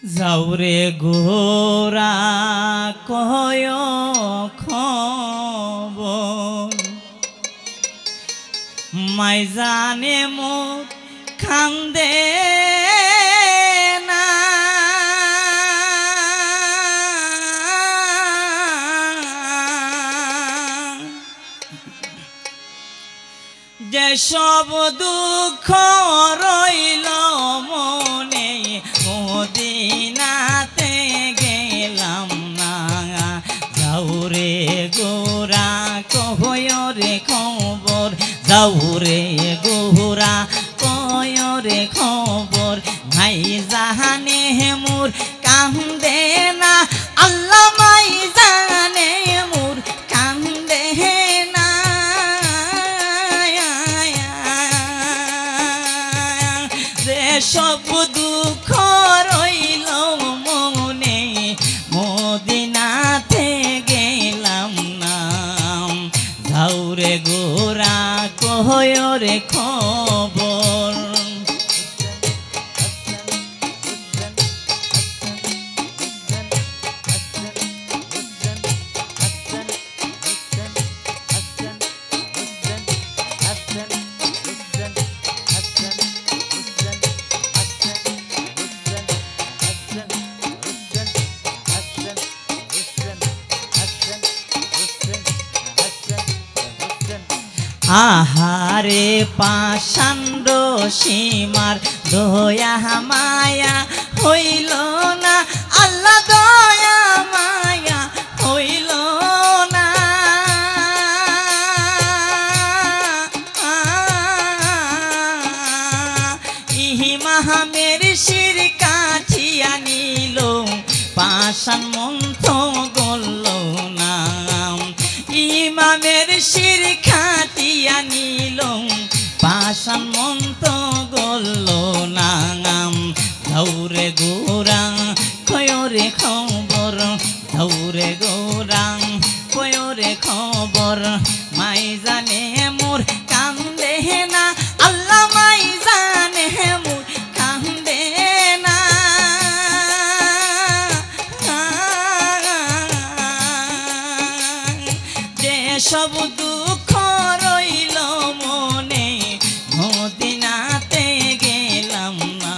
যাওরে গোরা কয় খবর মাই জানে মুখ খান্দে না যে সব দুঃখ রইল মনে মদিনাতে গেলাম না যাওরে গোরা কয় রে খবর যাওরে গোরা কয় রে খবর মাই জাহানে মোর কান্দে না আল্লাহ মাই জানে মোর কান্দে না যে সব দুঃখ রইল মনে মদিনাতে গেলাম না যাওরে গোরা কয় রে খবর আহারে পাষাণ্ড সীমার দয়া মায়া হইল না আল্লাহ দয়া মায়া হইল না ইমামের শির কাঠিয়া নিল পাষাণ মন্থ গল না ইমামের শির খাটিয়া নিল পাষাণ মন্ত গল না যাওরে গোরা কয় রে খবর যাওরে গোরা কয় রে খবর মাই জানে মোর কান্দে না আল্লাহ মাই জানে মোর কান্দে না যে সব দুঃখ রইল মনে মদিনাতে গেলাম না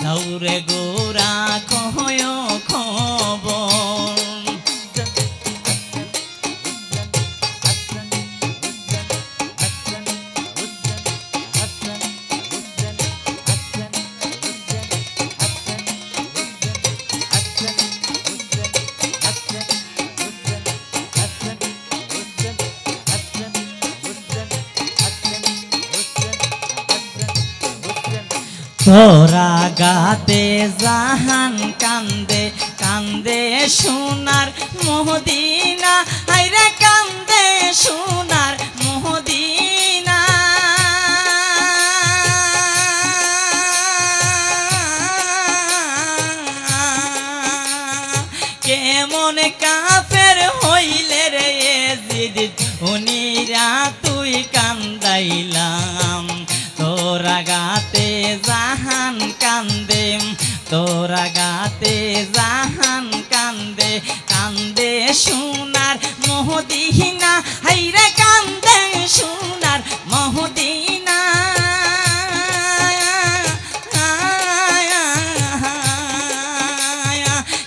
যাওরে গোরা কয় খবর তোরা গাতে জাহান কান্দে কান্দে সোনার মদিনা হায়রে কান্দে সোনার মদিনা কেমন কাফের হইলে রে জিদ উনিরা তুই কান্দাইলাম তোরা গাতে জাহান কান্দে তোরা গাতে জাহান কান্দে কান্দে সোনার মদিনা হায়রে কান্দে সোনার মদিনা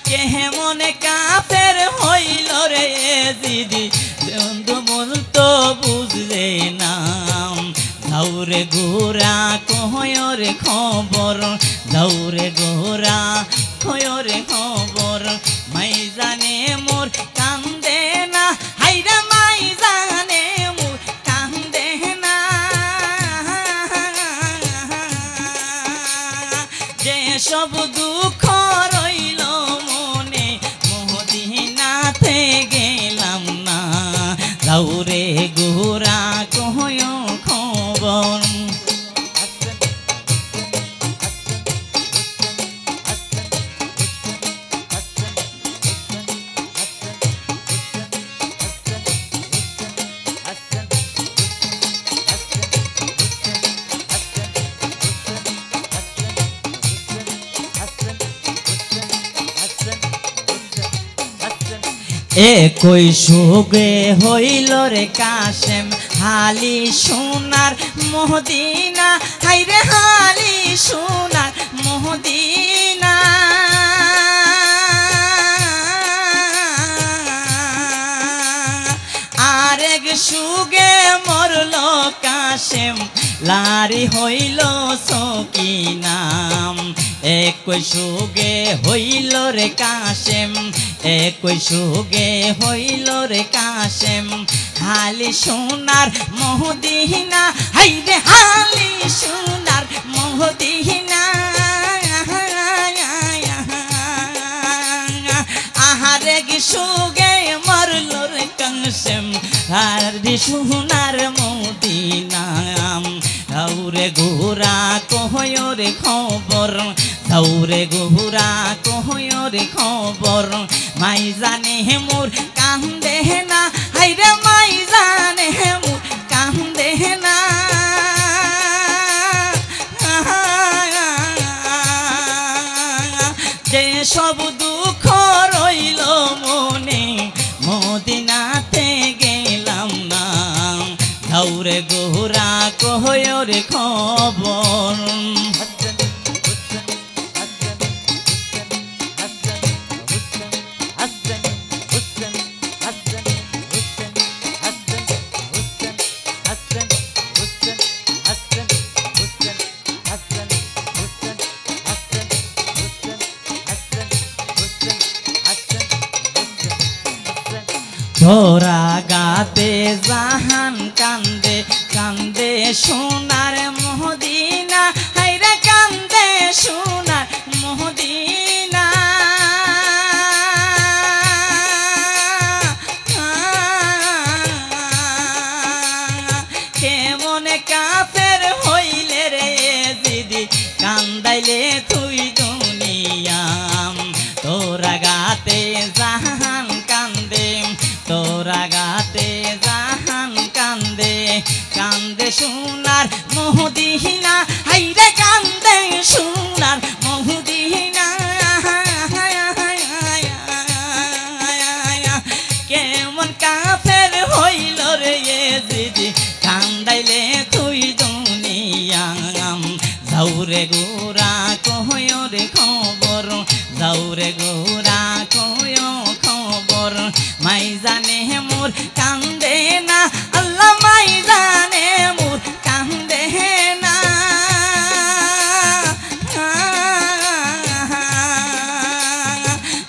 কেমন কাফের হইল রে দিদি বন্ধু বলতো বুঝলে না যাওরে গোরা কয় রে খবর যাওরে গোরা কয় রে খবর মাই জানে মোর কান্দে না হায়রে মাই জানে মোর কান্দে না যে সব দুঃখ রইল মনে মদিনাতে গেলাম না যাওরে গোরা কয় খবর একই সুগে হইল রে কাশেম হালি সোনার মহদিনা হাইরে হালি সোনার মহদিনা আরেক সুগে মরল কাশেম লারি হইল সকিনাম একই সুগে হইল রে কাশেম একই সুগে হইল রে কাশেম হালি সোনার মহদিনা হাইরে হালি সোনার মহদিনা আহারেক সুগে মরল রে কাশেম হালি সোনার মহদিনাম দাউরে গোরা কহয়রে খবর দাউরে গোরা কহয়রে খবর মাই জানে মোর কান্দে না হাইরে মাই জানে মোর কান্দে না যে সব দুঃখ রইল মনে মদিনাতে গেলাম না দাউরে গোরা কহয়রে খবর ধরা গাতে জাহান কান্দে কান্দে সোনার মহদিনা হাইরে কান্দে সোনার মহদিনা কেমন কাফের হইলে রে দিদি কান্দাইলে তুই দুনিয়াম তোরা গাতে জাহান কান্দে তোরা গাতে জাহান কান্দে কান্দে সোনার মহদিনা হাইরে কান্দে সোনার মহদিনা কেমন কাফের হইল রে দিদি কান্দাইলে তুই দুনিয়াম যাউরে গোরা কহয়রে খবর যাউরে গোরা কহয় খবর মাই জানে মোর কান্দে না আল্লাহ মাই জানে মোর কান্দে না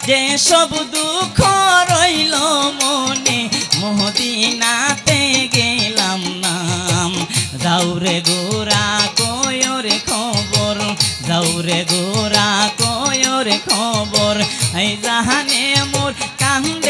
যে সব দুঃখ রইল মনে মদিনাতে গেলাম নাম যাউরে গোরা কয়রে খবর যাউরে গোরা কয়রে খবর এই জাহানে মোর কান্দে